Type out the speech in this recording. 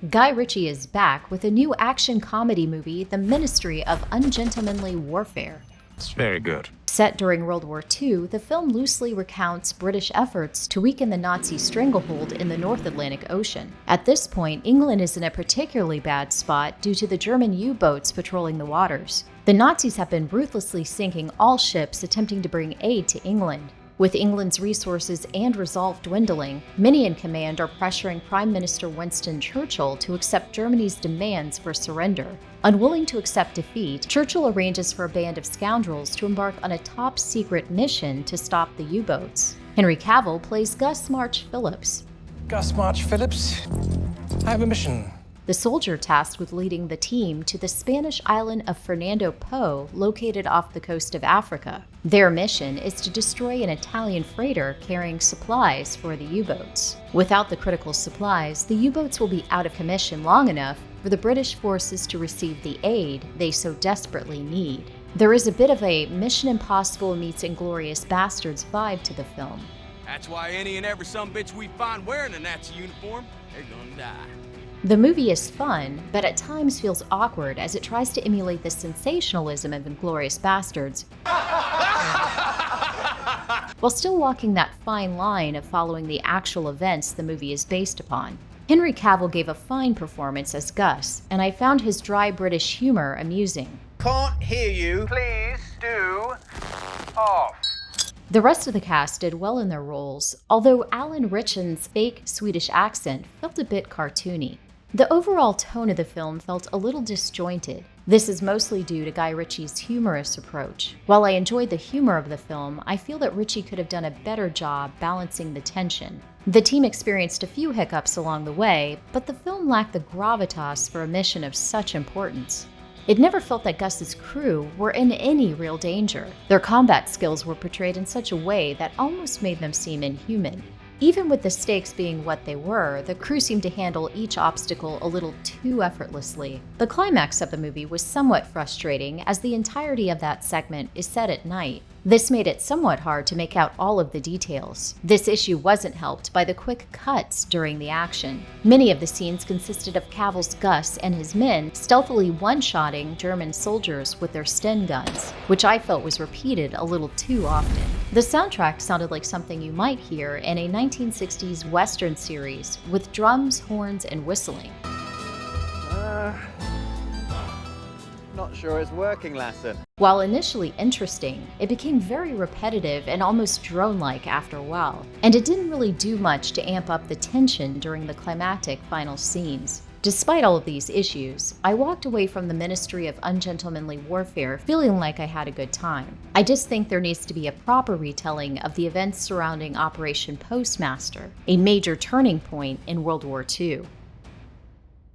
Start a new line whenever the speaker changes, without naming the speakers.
Guy Ritchie is back with a new action comedy movie, The Ministry of Ungentlemanly Warfare.
It's very good.
Set during World War II, the film loosely recounts British efforts to weaken the Nazi stranglehold in the North Atlantic Ocean. At this point, England is in a particularly bad spot due to the German U-boats patrolling the waters. The Nazis have been ruthlessly sinking all ships attempting to bring aid to England. With England's resources and resolve dwindling, many in command are pressuring Prime Minister Winston Churchill to accept Germany's demands for surrender. Unwilling to accept defeat, Churchill arranges for a band of scoundrels to embark on a top-secret mission to stop the U-boats. Henry Cavill plays Gus March Phillips.
Gus March Phillips, I have a mission.
The soldier tasked with leading the team to the Spanish island of Fernando Po, located off the coast of Africa. Their mission is to destroy an Italian freighter carrying supplies for the U-boats. Without the critical supplies, the U-boats will be out of commission long enough for the British forces to receive the aid they so desperately need. There is a bit of a Mission Impossible meets Inglourious Basterds vibe to the film.
That's why any and every sumbitch we find wearing a Nazi uniform, they're gonna die.
The movie is fun, but at times feels awkward as it tries to emulate the sensationalism of Inglourious Basterds, while still walking that fine line of following the actual events the movie is based upon. Henry Cavill gave a fine performance as Gus, and I found his dry British humor amusing.
Can't hear you. Please do off.
The rest of the cast did well in their roles, although Alan Ritchson's fake Swedish accent felt a bit cartoony. The overall tone of the film felt a little disjointed. This is mostly due to Guy Ritchie's humorous approach. While I enjoyed the humor of the film, I feel that Ritchie could have done a better job balancing the tension. The team experienced a few hiccups along the way, but the film lacked the gravitas for a mission of such importance. It never felt that Gus's crew were in any real danger. Their combat skills were portrayed in such a way that almost made them seem inhuman. Even with the stakes being what they were, the crew seemed to handle each obstacle a little too effortlessly. The climax of the movie was somewhat frustrating, as the entirety of that segment is set at night. This made it somewhat hard to make out all of the details. This issue wasn't helped by the quick cuts during the action. Many of the scenes consisted of Cavill's Gus and his men stealthily one-shotting German soldiers with their Sten guns, which I felt was repeated a little too often. The soundtrack sounded like something you might hear in a 1960s Western series with drums, horns, and whistling.
Not sure it's working, Lasser.
While initially interesting, it became very repetitive and almost drone-like after a while, and it didn't really do much to amp up the tension during the climactic final scenes. Despite all of these issues, I walked away from The Ministry of Ungentlemanly Warfare feeling like I had a good time. I just think there needs to be a proper retelling of the events surrounding Operation Postmaster, a major turning point in World War II.